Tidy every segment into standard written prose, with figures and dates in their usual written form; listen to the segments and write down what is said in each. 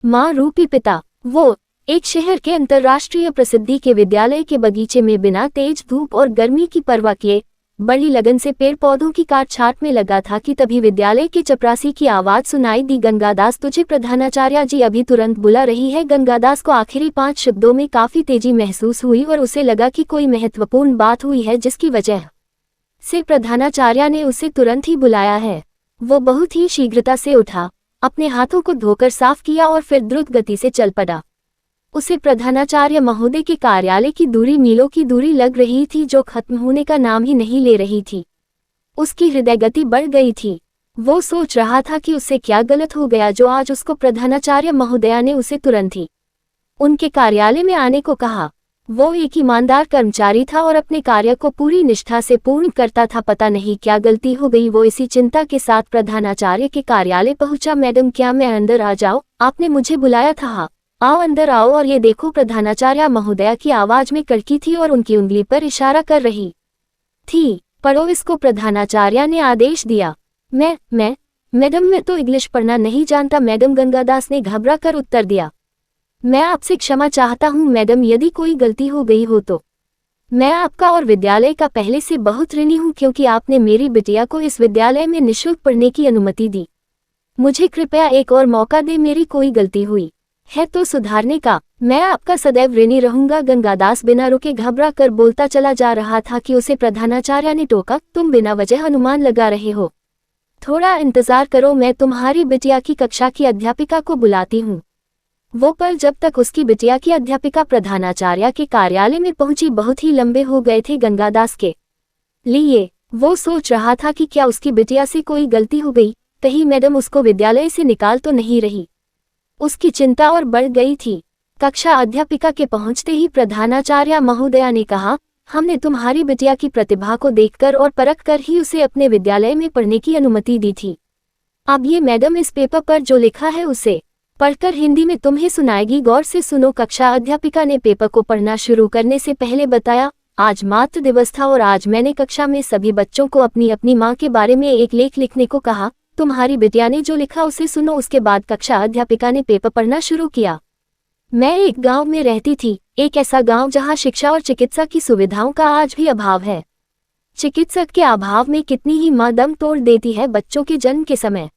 माँ रूपी पिता। वो एक शहर के अंतर्राष्ट्रीय प्रसिद्धि के विद्यालय के बगीचे में बिना तेज धूप और गर्मी की परवाह किए बड़ी लगन से पेड़ पौधों की काट छांट में लगा था कि तभी विद्यालय के चपरासी की आवाज सुनाई दी, गंगादास तुझे प्रधानाचार्य जी अभी तुरंत बुला रही है। गंगादास को आखिरी 5 शब्दों में काफी तेजी महसूस हुई और उसे लगा कि कोई महत्वपूर्ण बात हुई है जिसकी वजह से प्रधानाचार्य ने उसे तुरंत ही बुलाया है। वो बहुत ही शीघ्रता से उठा, अपने हाथों को धोकर साफ किया और फिर द्रुत गति से चल पड़ा। उसे प्रधानाचार्य महोदय के कार्यालय की दूरी मीलों की दूरी लग रही थी जो खत्म होने का नाम ही नहीं ले रही थी। उसकी हृदय गति बढ़ गई थी। वो सोच रहा था कि उससे क्या गलत हो गया जो आज उसको प्रधानाचार्य महोदया ने उसे तुरंत ही उनके कार्यालय में आने को कहा। वो एक ईमानदार कर्मचारी था और अपने कार्य को पूरी निष्ठा से पूर्ण करता था। पता नहीं क्या गलती हो गई। वो इसी चिंता के साथ प्रधानाचार्य के कार्यालय पहुंचा। मैडम, क्या मैं अंदर आ जाऊं? आपने मुझे बुलाया था। हाँ, आओ अंदर आओ। और ये देखो, प्रधानाचार्य महोदया की आवाज में कड़की थी और उनकी उंगली पर इशारा कर रही थी। पढ़ो इसको, प्रधानाचार्य ने आदेश दिया। मैडम, मैं तो इंग्लिश पढ़ना नहीं जानता। मैडम, गंगादास ने घबरा कर उत्तर दिया। मैं आपसे क्षमा चाहता हूँ मैडम, यदि कोई गलती हो गई हो तो। मैं आपका और विद्यालय का पहले से बहुत ऋणी हूँ क्योंकि आपने मेरी बिटिया को इस विद्यालय में निःशुल्क पढ़ने की अनुमति दी। मुझे कृपया एक और मौका दे। मेरी कोई गलती हुई है तो सुधारने का। मैं आपका सदैव ऋणी रहूंगा। गंगादास बिना रुके घबरा कर बोलता चला जा रहा था कि उसे प्रधानाचार्य ने टोका, तुम बिना वजह अनुमान लगा रहे हो। थोड़ा इंतजार करो, मैं तुम्हारी बिटिया की कक्षा की अध्यापिका को बुलाती हूँ। वो पल जब तक उसकी बिटिया की अध्यापिका प्रधानाचार्य के कार्यालय में पहुंची बहुत ही लंबे हो गए थे गंगादास के लिए। वो सोच रहा था कि क्या उसकी बिटिया से कोई गलती हो गई, कहीं मैडम उसको विद्यालय से निकाल तो नहीं रही। उसकी चिंता और बढ़ गई थी। कक्षा अध्यापिका के पहुंचते ही प्रधानाचार्य महोदया ने कहा, हमने तुम्हारी बिटिया की प्रतिभा को देखकर और परखकर ही उसे अपने विद्यालय में पढ़ने की अनुमति दी थी। अब ये मैडम इस पेपर पर जो लिखा है उसे पढ़कर हिंदी में तुम्हें सुनाएगी। गौर से सुनो। कक्षा अध्यापिका ने पेपर को पढ़ना शुरू करने से पहले बताया, आज मातृ दिवस था और आज मैंने कक्षा में सभी बच्चों को अपनी अपनी माँ के बारे में एक लेख लिखने को कहा। तुम्हारी बिटिया ने जो लिखा उसे सुनो। उसके बाद कक्षा अध्यापिका ने पेपर पढ़ना शुरू किया। मैं एक गांव में रहती थी, एक ऐसा गांव जहां शिक्षा और चिकित्सा की सुविधाओं का आज भी अभाव है। चिकित्सक के अभाव में कितनी ही माँ दम तोड़ देती है बच्चों के जन्म के समय।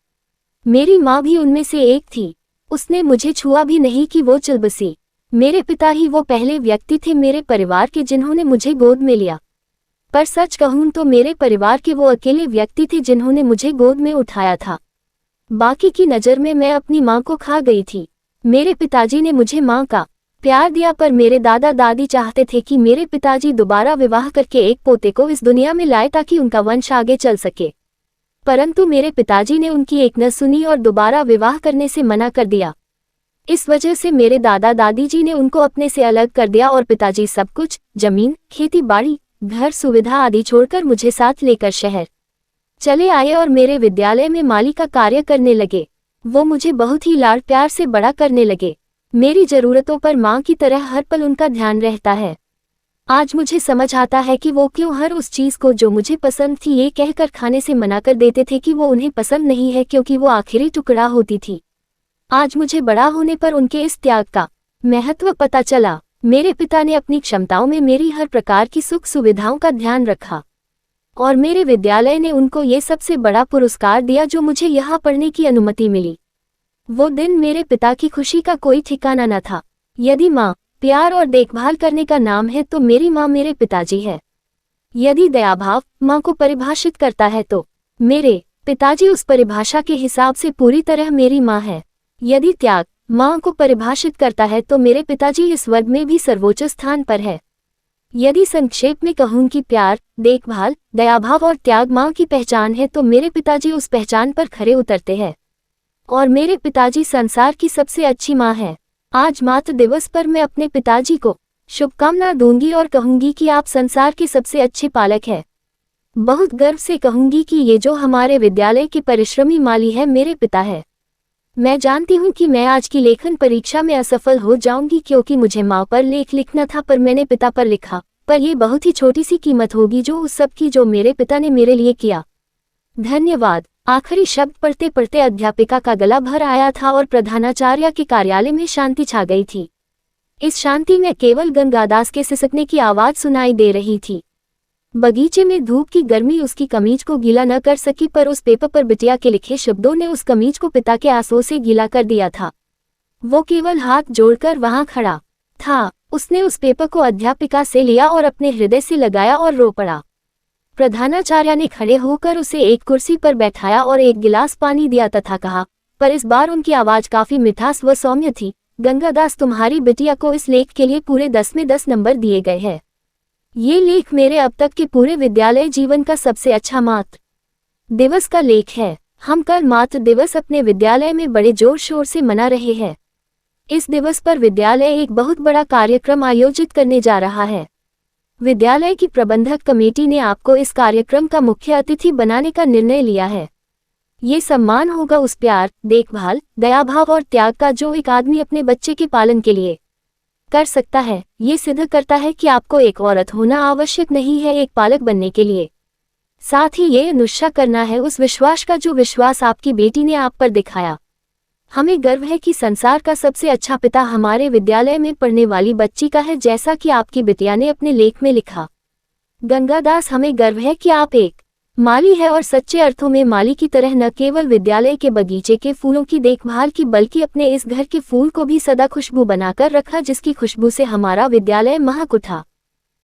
मेरी माँ भी उनमें से एक थी। उसने मुझे छुआ भी नहीं कि वो चल बसी। मेरे पिता ही वो पहले व्यक्ति थे मेरे परिवार के जिन्होंने मुझे गोद में लिया। पर सच कहूं तो मेरे परिवार के वो अकेले व्यक्ति थे जिन्होंने मुझे गोद में उठाया था। बाकी की नज़र में मैं अपनी माँ को खा गई थी। मेरे पिताजी ने मुझे माँ का प्यार दिया, पर मेरे दादा दादी चाहते थे कि मेरे पिताजी दोबारा विवाह करके एक पोते को इस दुनिया में लाए ताकि उनका वंश आगे चल सके। परंतु मेरे पिताजी ने उनकी एक न सुनी और दोबारा विवाह करने से मना कर दिया। इस वजह से मेरे दादा दादी जी ने उनको अपने से अलग कर दिया और पिताजी सब कुछ, जमीन, खेती बाड़ी, घर, सुविधा आदि छोड़कर मुझे साथ लेकर शहर चले आए और मेरे विद्यालय में माली का कार्य करने लगे। वो मुझे बहुत ही लाड प्यार से बड़ा करने लगे। मेरी जरूरतों पर माँ की तरह हर पल उनका ध्यान रहता है। आज मुझे समझ आता है कि वो क्यों हर उस चीज को जो मुझे पसंद थी ये कहकर खाने से मना कर देते थे कि वो उन्हें पसंद नहीं है, क्योंकि वो आखिरी टुकड़ा होती थी। आज मुझे बड़ा होने पर उनके इस त्याग का महत्व पता चला। मेरे पिता ने अपनी क्षमताओं में मेरी हर प्रकार की सुख सुविधाओं का ध्यान रखा और मेरे विद्यालय ने उनको ये सबसे बड़ा पुरस्कार दिया जो मुझे यहाँ पढ़ने की अनुमति मिली। वो दिन मेरे पिता की खुशी का कोई ठिकाना न था। यदि माँ प्यार और देखभाल करने का नाम है तो मेरी माँ मेरे पिताजी है। यदि दयाभाव माँ को परिभाषित करता है तो मेरे पिताजी उस परिभाषा के हिसाब से पूरी तरह मेरी माँ है। यदि त्याग माँ को परिभाषित करता है तो मेरे पिताजी इस वर्ग में भी सर्वोच्च स्थान पर है। यदि संक्षेप में कहूँ कि प्यार, देखभाल, दयाभाव और त्याग माँ की पहचान है तो मेरे पिताजी उस पहचान पर खरे उतरते हैं और मेरे पिताजी संसार की सबसे अच्छी माँ है। आज मातृ दिवस पर मैं अपने पिताजी को शुभकामना दूंगी और कहूंगी कि आप संसार के सबसे अच्छे पालक हैं। बहुत गर्व से कहूंगी कि ये जो हमारे विद्यालय के परिश्रमी माली है मेरे पिता है। मैं जानती हूँ कि मैं आज की लेखन परीक्षा में असफल हो जाऊंगी क्योंकि मुझे माँ पर लेख लिखना था पर मैंने पिता पर लिखा। पर यह बहुत ही छोटी सी कीमत होगी जो उस सब की जो मेरे पिता ने मेरे लिए किया। धन्यवाद। आखिरी शब्द पढ़ते पढ़ते अध्यापिका का गला भर आया था और प्रधानाचार्य के कार्यालय में शांति छा गई थी। इस शांति में केवल गंगादास के सिसकने की आवाज सुनाई दे रही थी। बगीचे में धूप की गर्मी उसकी कमीज को गीला न कर सकी, पर उस पेपर पर बिटिया के लिखे शब्दों ने उस कमीज को पिता के आंसुओं से गीला कर दिया था। वो केवल हाथ जोड़कर वहां खड़ा था। उसने उस पेपर को अध्यापिका से लिया और अपने हृदय से लगाया और रो पड़ा। प्रधानाचार्य ने खड़े होकर उसे एक कुर्सी पर बैठाया और एक गिलास पानी दिया तथा कहा, पर इस बार उनकी आवाज काफी मिठास व सौम्य थी, गंगादास, तुम्हारी बिटिया को इस लेख के लिए पूरे 10 में 10 नंबर दिए गए हैं। ये लेख मेरे अब तक के पूरे विद्यालय जीवन का सबसे अच्छा मातृ दिवस का लेख है। हम कल मातृ दिवस अपने विद्यालय में बड़े जोर शोर से मना रहे हैं। इस दिवस पर विद्यालय एक बहुत बड़ा कार्यक्रम आयोजित करने जा रहा है। विद्यालय की प्रबंधक कमेटी ने आपको इस कार्यक्रम का मुख्य अतिथि बनाने का निर्णय लिया है। ये सम्मान होगा उस प्यार, देखभाल, दयाभाव और त्याग का जो एक आदमी अपने बच्चे के पालन के लिए कर सकता है। ये सिद्ध करता है कि आपको एक औरत होना आवश्यक नहीं है एक पालक बनने के लिए। साथ ही ये अनुष्ठा करना है उस विश्वास का जो विश्वास आपकी बेटी ने आप पर दिखाया। हमें गर्व है कि संसार का सबसे अच्छा पिता हमारे विद्यालय में पढ़ने वाली बच्ची का है, जैसा कि आपकी बिटिया ने अपने लेख में लिखा। गंगादास, हमें गर्व है कि आप एक माली है और सच्चे अर्थों में माली की तरह न केवल विद्यालय के बगीचे के फूलों की देखभाल की, बल्कि अपने इस घर के फूल को भी सदा खुशबू बनाकर रखा, जिसकी खुशबू से हमारा विद्यालय महक उठा।